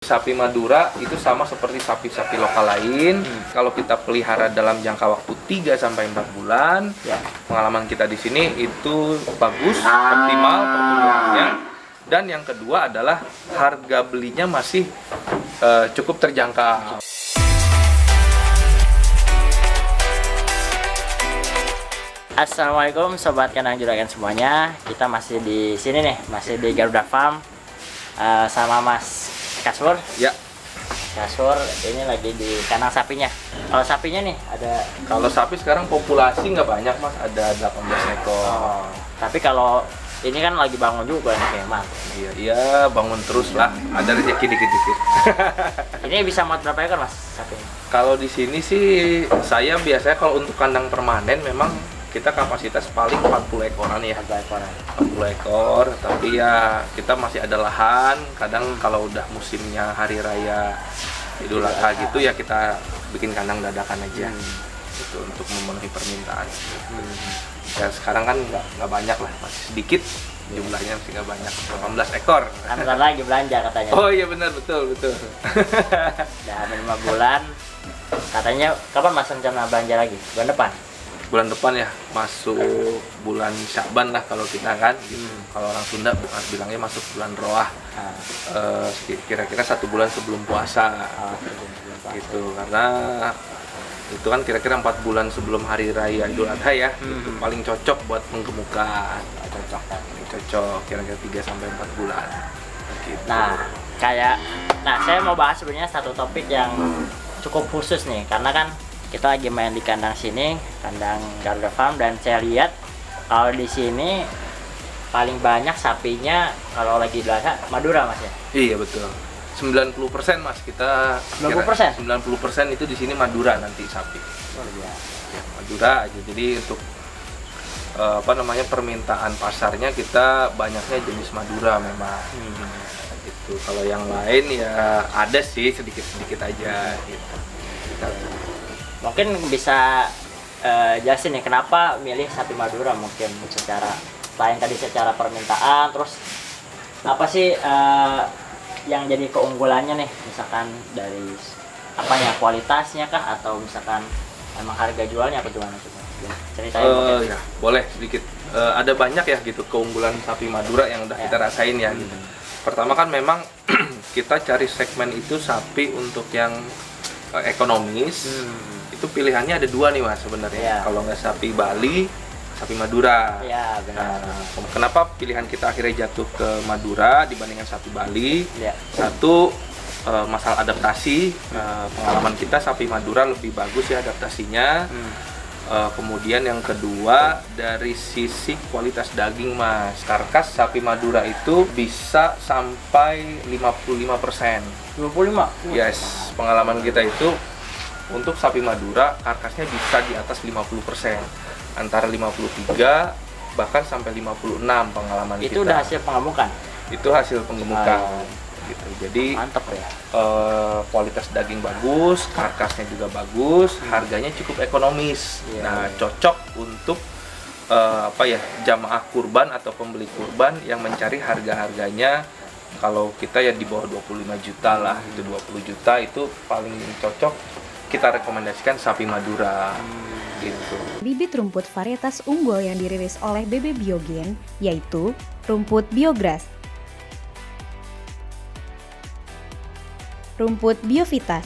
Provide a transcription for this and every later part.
Sapi Madura itu sama seperti sapi-sapi lokal lain. Kalau kita pelihara dalam jangka waktu 3-4 bulan, pengalaman kita di sini itu bagus, optimal pertumbuhannya. Dan yang kedua adalah harga belinya masih cukup terjangkau. Assalamualaikum Sobat Kandang Juragan semuanya. Kita masih di sini nih, masih di Garuda Farm sama Mas Kasur. Ya. Kasur ini lagi di kandang sapinya. Kalau sapinya nih ada. Kalau sapi sekarang populasi nggak banyak Mas, ada 18 ekor. Oh, tapi kalau ini kan lagi bangun juga nih Mas. Iya, bangun terus lah. Ada rezeki dikit-dikit. Ini bisa muat berapa ekor Mas sapinya? Kalau di sini sih saya biasanya kalau untuk kandang permanen memang kita kapasitas paling 40 ekoran ya. 40 ekor, tapi ya kita masih ada lahan. Kadang kalau udah musimnya hari raya Idul Adha gitu ya kita bikin kandang dadakan aja. Itu untuk memenuhi permintaan. Ya sekarang kan nggak banyak lah, masih sedikit jumlahnya, masih nggak banyak, 18 ekor. Antar lagi belanja katanya. Oh iya benar, betul. Udah hampir 5 bulan. Katanya kapan Mas rencana belanja lagi? Bulan depan? Bulan depan ya, masuk bulan Syakban lah kalau kita kan. Kalau orang Sunda bilangnya masuk bulan Roah. Kira-kira 1 bulan sebelum puasa. Gitu, karena itu kan kira-kira 4 bulan sebelum hari raya Idul Adha ya. Itu paling cocok buat penggemukan. Cocok kira-kira 3-4 bulan. Gitu. Nah, saya mau bahas sebenarnya satu topik yang cukup khusus nih, karena kan kita lagi main di kandang sini, kandang Garuda Farm, dan saya lihat kalau di sini paling banyak sapinya kalau lagi belanja Madura Mas ya. Iya betul. 90% Mas, kita 90%? 90% itu di sini Madura nanti sapi. Ya, Madura aja. Jadi untuk permintaan pasarnya kita banyaknya jenis Madura memang. Gitu. Kalau yang lain ya ada sih sedikit-sedikit aja gitu. Mungkin bisa jelasin nih kenapa milih sapi Madura, mungkin secara selain tadi secara permintaan, terus apa sih yang jadi keunggulannya nih, misalkan dari apanya, kualitasnya kah, atau misalkan emang harga jualnya apa gimana, coba ceritain mungkin. Ya, boleh sedikit. Ada banyak ya gitu keunggulan sapi Madura yang udah kita rasain ya gitu. Pertama kan memang kita cari segmen itu sapi untuk yang ekonomis. Itu pilihannya ada 2 nih Mas sebenarnya. Kalau nggak sapi Bali, sapi Madura. Iya benar. Kenapa pilihan kita akhirnya jatuh ke Madura dibandingkan sapi Bali? Ya. Satu, masalah adaptasi. Pengalaman kita sapi Madura lebih bagus ya adaptasinya. Kemudian yang kedua dari sisi kualitas daging Mas. Karkas sapi Madura itu bisa sampai 55%. 25? Yes, pengalaman kita itu untuk sapi Madura karkasnya bisa di atas 50%, antara 53 bahkan sampai 56 pengalaman itu kita. Udah hasil penggemukan? Itu hasil penggemukan. Gitu. Jadi mantap ya. Kualitas daging bagus, karkasnya juga bagus, harganya cukup ekonomis. Nah, cocok untuk jamaah kurban atau pembeli kurban yang mencari harga-harganya. Kalau kita ya di bawah 25 juta lah, itu 20 juta itu paling cocok. Kita rekomendasikan sapi Madura. Gitu. Bibit rumput varietas unggul yang dirilis oleh BB Biogen yaitu rumput Biogras, rumput Biovitas.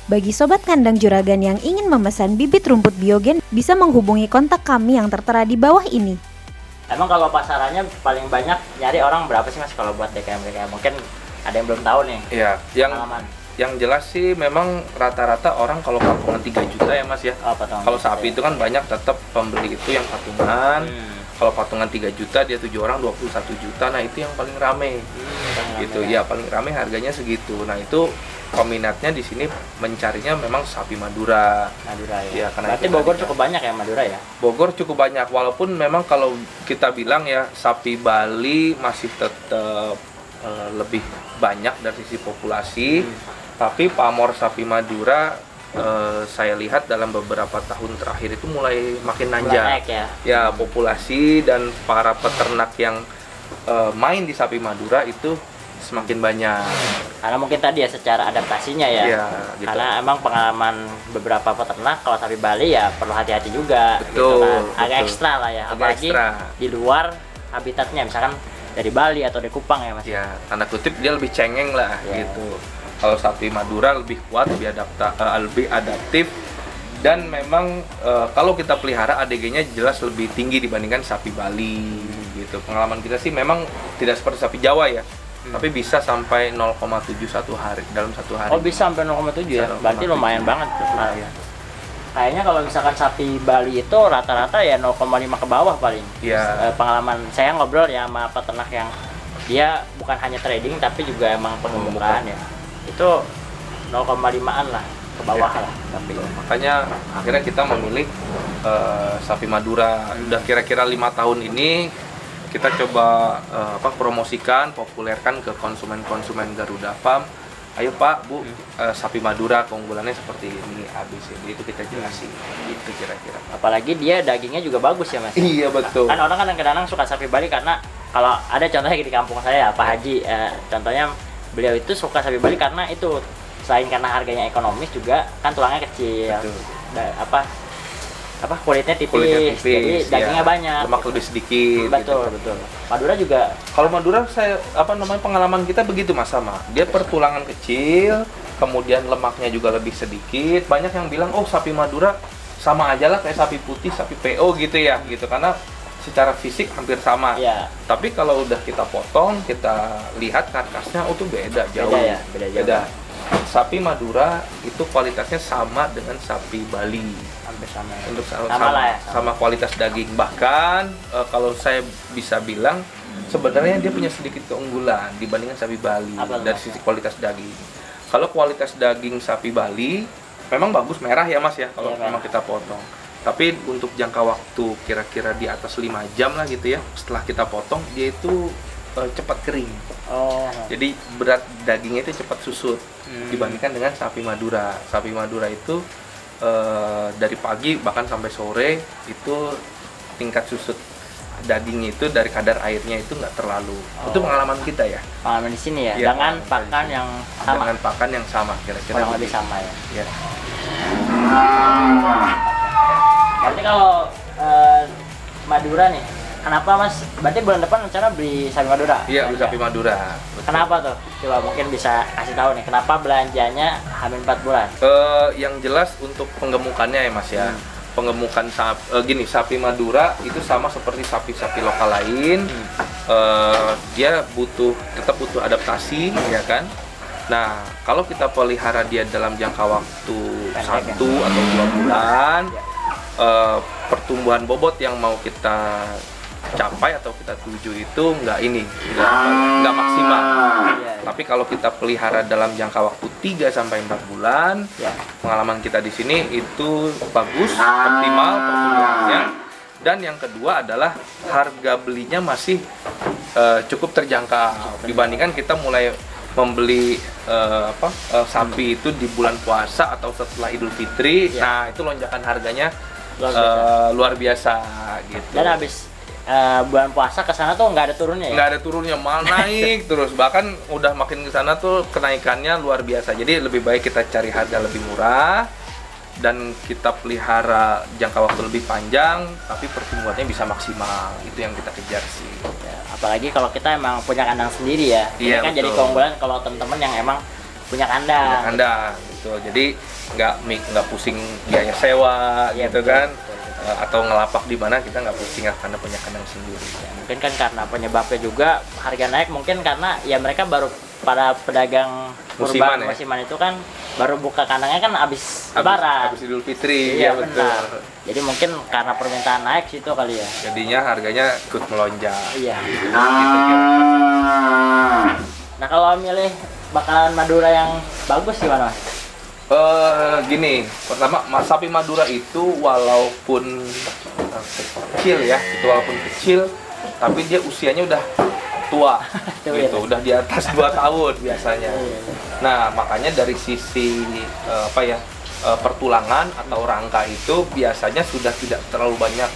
Bagi sobat kandang juragan yang ingin memesan bibit rumput Biogen, bisa menghubungi kontak kami yang tertera di bawah ini. Emang kalau pasarannya paling banyak nyari orang berapa sih Mas kalau buat DKM? Mungkin ada yang belum tahu nih. Iya, yang jelas sih memang rata-rata orang kalau patungan 3 juta ya Mas ya. Kalau sapi itu kan banyak tetap pembeli itu yang patungan. Kalau patungan 3 juta dia 7 orang 21 juta. Nah, itu yang paling rame. Gitu. Ya, paling rame harganya segitu. Nah, itu peminatnya di sini mencarinya memang sapi Madura. Ya, karena berarti Bogor cukup banyak ya Madura ya? Bogor cukup banyak, walaupun memang kalau kita bilang ya sapi Bali masih tetap lebih banyak dari sisi populasi. Tapi pamor sapi Madura saya lihat dalam beberapa tahun terakhir itu mulai makin nanjak. Ya populasi dan para peternak yang main di sapi Madura itu semakin banyak. Karena mungkin tadi ya secara adaptasinya ya. Iya, gitu. Karena emang pengalaman beberapa peternak kalau sapi Bali ya perlu hati-hati juga. Betul, gitu kan. Agak betul. ekstra lah ya. Agak Apalagi ekstra. di luar habitatnya, misalkan dari Bali atau dari Kupang ya Mas. Ya, tanda kutip dia lebih cengeng lah Ya. gitu. Kalau sapi Madura lebih kuat, lebih adaptif, dan memang kalau kita pelihara ADG-nya jelas lebih tinggi dibandingkan sapi Bali gitu. Pengalaman kita sih memang tidak seperti sapi Jawa ya. Tapi bisa sampai 0,7 hari dalam satu hari. Oh bisa sampai 0,7 ya? Bisa Berarti 0,7. lumayan banget tuh. Nah, Lumayan. kayaknya kalau misalkan sapi Bali itu rata-rata ya 0,5 ke bawah paling. Iya. Pengalaman saya ngobrol ya sama peternak yang dia bukan hanya trading tapi juga emang pengembukaan ya. Itu 0,5-an lah ke bawah Ya. lah. Tapi Makanya akhirnya kita memilih sapi Madura. Udah kira-kira 5 tahun ini kita coba promosikan, populerkan ke konsumen-konsumen Garuda Farm. Ayo Pak, Bu, sapi Madura keunggulannya seperti ini, ABCD itu kita jelasin. Itu kira-kira. apalagi dia dagingnya juga bagus ya Mas. Iya betul. Kan orang kadang-kadang suka sapi Bali karena kalau ada contohnya di kampung saya Pak Haji, contohnya beliau itu suka sapi Bali karena itu selain karena harganya ekonomis juga kan tulangnya kecil, Betul. kulitnya tipis, Kulitnya tipis, jadi dagingnya ya. banyak. Lemak lebih sedikit. Betul gitu. betul. Madura juga Kalau Madura pengalaman kita begitu Mas sama. Dia pertulangan kecil, kemudian lemaknya juga lebih sedikit. Banyak yang bilang, "Oh, sapi Madura sama aja lah kayak sapi putih, sapi PO gitu ya." Gitu karena secara fisik hampir sama. ya Tapi kalau udah kita potong, kita lihat karkasnya, oh tuh beda jauh. Beda ya? Beda jauh. Sapi Madura itu kualitasnya sama dengan sapi Bali. hampir sama. Ya. Untuk Sama lah ya, sama kualitas daging. Bahkan kalau saya bisa bilang sebenarnya dia punya sedikit keunggulan dibandingkan sapi Bali Apa dari Mas? sisi kualitas daging. Kalau kualitas daging sapi Bali memang bagus merah ya Mas ya kalau Iya, memang kita potong. Tapi untuk jangka waktu kira-kira di atas 5 jam lah gitu ya. Setelah kita potong dia itu cepat kering. Oh. Jadi berat dagingnya itu cepat susut dibandingkan dengan sapi Madura. Sapi Madura itu dari pagi bahkan sampai sore itu tingkat susut dagingnya itu dari kadar airnya itu nggak terlalu. Itu pengalaman kita ya. Pengalaman di sini ya, Iya, dengan pengalaman pakan di sini. yang sama, Dengan pakan yang sama kira-kira. kurang lebih begitu. sama ya. Ya. Berarti kalau Madura nih, kenapa Mas? Berarti bulan depan rencana beli sapi Madura? Iya, beli sapi Madura. Betul. Kenapa tuh? Coba mungkin bisa kasih tahu nih, kenapa belanjanya hamil 4 bulan? Yang jelas untuk penggemukannya ya Mas ya. Penggemukan sapi Madura itu sama seperti sapi-sapi lokal lain. Dia tetap butuh adaptasi ya kan. Nah, kalau kita pelihara dia dalam jangka waktu Pendek, 1 atau 2 bulan, pertumbuhan bobot yang mau kita capai atau kita tuju itu nggak maksimal. Iya. Tapi kalau kita pelihara dalam jangka waktu 3 sampai 4 bulan, Ya. pengalaman kita di sini itu bagus, optimal pertumbuhannya. Dan yang kedua adalah harga belinya masih cukup terjangkau dibandingkan kita mulai membeli sapi itu di bulan puasa atau setelah Idul Fitri. Ya. Nah, itu lonjakan harganya Luar biasa. luar biasa gitu. Dan habis bulan puasa ke sana tuh nggak ada turunnya ya? Nggak ada turunnya, malah naik terus. Bahkan udah makin ke sana tuh kenaikannya luar biasa. Jadi lebih baik kita cari harga lebih murah dan kita pelihara jangka waktu lebih panjang, tapi pertumbuhannya bisa maksimal. Itu yang kita kejar sih. Ya, apalagi kalau kita emang punya kandang sendiri ya. Iya, Ini kan jadi betul. keunggulan kalau teman-teman yang emang punya kandang. Kandang gitu. Jadi nggak pusing biaya sewa Iya, gitu betul, kan. betul, betul. Atau ngelapak di mana kita nggak pusing karena punya kandang sendiri. Ya, mungkin kan karena penyebabnya juga harga naik, mungkin karena ya mereka baru para pedagang Musiman, urban ya? musiman itu kan baru buka kandangnya kan abis lebaran. Habis Idul Fitri, Iya, ya betul. benar. Jadi mungkin karena permintaan naik situ kali ya. Jadinya harganya ikut melonjak. Iya. Gitu kira. Nah kalau milih bakalan Madura yang bagus gimana Mas? Gini, pertama sapi Madura itu walaupun kecil ya, tapi dia usianya udah tua, Tua gitu, ya? udah di atas 2 tahun biasanya. Iya. Nah, makanya dari sisi pertulangan atau rangka itu biasanya sudah tidak terlalu banyak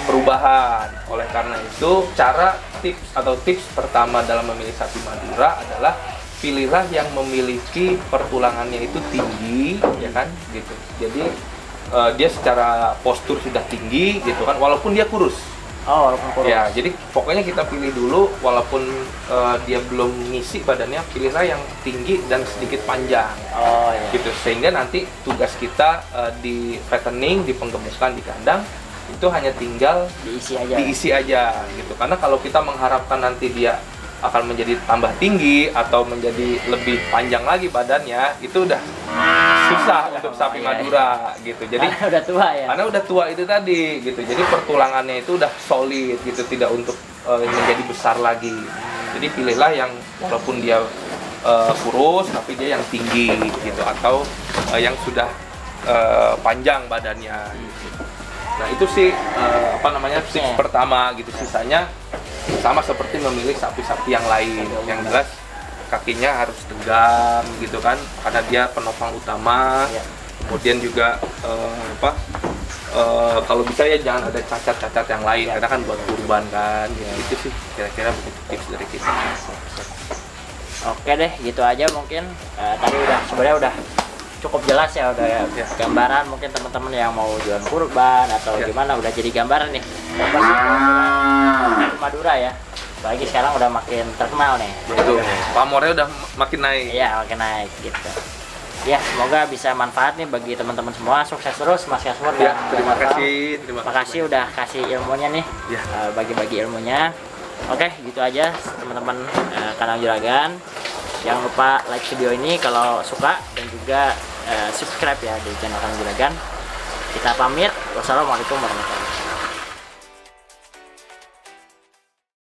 perubahan. Oleh karena itu, tips pertama dalam memilih sapi Madura adalah pilihlah yang memiliki pertulangannya itu tinggi, ya kan, gitu. Jadi dia secara postur sudah tinggi, gitu kan, walaupun dia kurus. Oh, walaupun kurus. Ya, jadi pokoknya kita pilih dulu, walaupun dia belum ngisi badannya, pilihlah yang tinggi dan sedikit panjang. Oh iya. Gitu, sehingga nanti tugas kita di fattening, di penggemukan di kandang itu hanya tinggal diisi aja gitu. Karena kalau kita mengharapkan nanti dia akan menjadi tambah tinggi atau menjadi lebih panjang lagi badannya, itu udah susah untuk sapi Madura gitu. Jadi karena udah tua ya. Karena udah tua itu tadi gitu. Jadi pertulangannya itu udah solid gitu, tidak untuk menjadi besar lagi. Jadi pilihlah yang walaupun dia kurus tapi dia yang tinggi gitu, atau yang sudah panjang badannya gitu. Nah, itu sih tips pertama gitu. Sisanya sama seperti memilih sapi-sapi yang lain. Yang jelas kakinya harus tegam gitu kan, karena dia penopang utama. Kemudian juga kalau bisa ya jangan ada cacat-cacat yang lain, karena kan buat kurban kan. Itu sih kira-kira begitu tips dari kita. Oke deh, gitu aja mungkin. Tadi sebenarnya udah cukup jelas ya, udah ya. Gambaran mungkin teman-teman yang mau jualan kurban atau gimana udah jadi gambaran nih. Madura ya. Apalagi sekarang udah makin terkenal nih. Betul. Pamornya udah makin naik. Iya, makin naik gitu. Ya, semoga bisa manfaat nih bagi teman-teman semua. Sukses terus Mas Kasmur. Ya, terima kasih udah kasih ilmunya nih. Bagi-bagi ilmunya. Oke, gitu aja teman-teman kanal Juragan. Jangan lupa like video ini kalau suka, dan juga subscribe ya di channel kanal Juragan. Kita pamit. Wassalamualaikum warahmatullahi wabarakatuh.